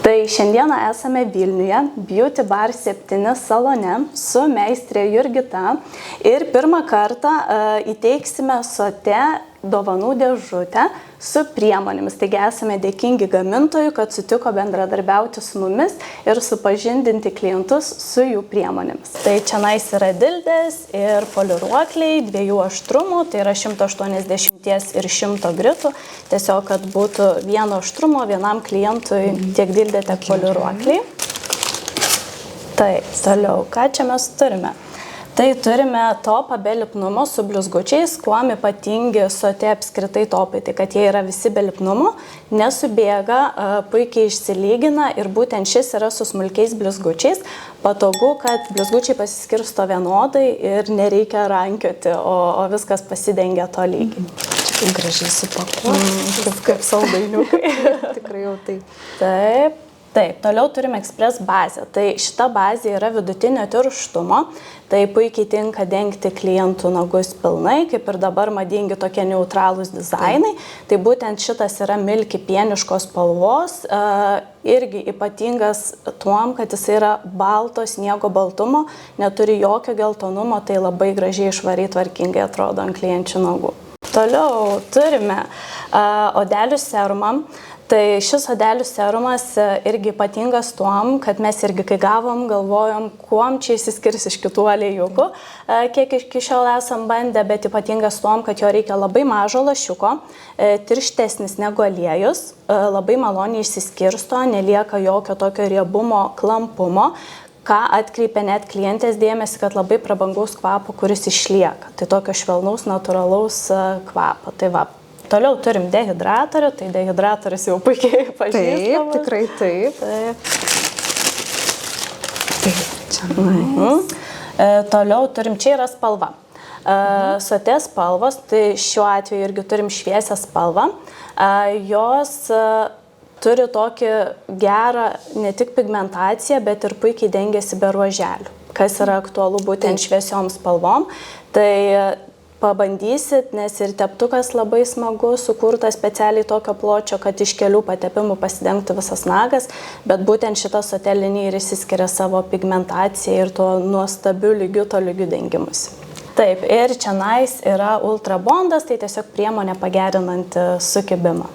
Tai šiandieną esame Vilniuje, Beauty Bar 7 salone su meistrė Jurgita ir pirmą kartą įteiksime SOTE dovanų dėžutę su priemonėmis. Taigi esame dėkingi gamintojui, kad sutiko bendradarbiauti su mumis ir supažindinti klientus su jų priemonėmis. Tai čionais yra dildės ir poliruokliai dviejų aštrumų, tai yra 180 ir 100 britų. Tiesiog, kad būtų vieno aštrumo vienam klientui tiek dildė, tiek poliruokliai. Taip, toliau, ką čia mes turime? Tai turime topą be lipnumo su blizgučiais, kuom ypatingi SOTE apskritai topai, tai kad jie yra visi be lipnumo, nesubėga, puikiai išsilygina ir būtent šis yra su smulkiais blizgučiais. Patogu, kad blizgučiai pasiskirsto vienodai ir nereikia rankioti, o viskas pasidengia to lygiai. Čia kaip gražiai supakuoti, kaip saldainiukai. Tikrai jau taip. Taip. Taip, toliau turime Express bazę. Tai šita bazė yra vidutinio tirštumo, tai puikiai tinka dengti klientų nagus pilnai, kaip ir dabar madingi tokie neutralūs dizainai. Tai būtent šitas yra milki pieniškos spalvos, irgi ypatingas tuom, kad jis yra balto sniego baltumo, neturi jokio geltonumo, tai labai gražiai švariai tvarkingai atrodo ant klienčių nagų. Toliau turime odelių serumą. Tai šis odelių serumas irgi ypatingas tuom, kad mes irgi kai gavom, galvojom, kuom čia išsiskirs iš kitų aliejukų, kiek iki šiol esam bandę, bet ypatingas tuom, kad jo reikia labai mažo lašiuko, tirštesnis negu aliejus, labai maloniai išsiskirsto, nelieka jokio tokio riebumo, klampumo, ką atkreipia net klientės dėmesį, kad labai prabangaus kvapo, kuris išlieka. Tai tokio švelnaus, natūralaus kvapo. Tai va. Toliau turim dehidratorių, tai dehidratorius jau puikiai pažįstamas. Taip, tikrai taip. Taip, čia. Toliau turim, čia yra spalva. SOTE spalvos, tai šiuo atveju irgi turim šviesią spalvą. Jos turi tokį gerą ne tik pigmentaciją, bet ir puikiai dengiasi be ruoželių, kas yra aktualu būtent šviesiom spalvom. Tai pabandysit, nes ir teptukas labai smagu, sukurtas specialiai tokio pločio, kad iš kelių patepimų pasidengtų visas nagas, bet būtent šita SOTE linija ir išsiskiria savo pigmentaciją ir tuo nuostabiu lygiu, to lygiu dengimusi. Taip, ir čionais yra Ultra Bondas, tai tiesiog priemonė pagerinanti sukibimą.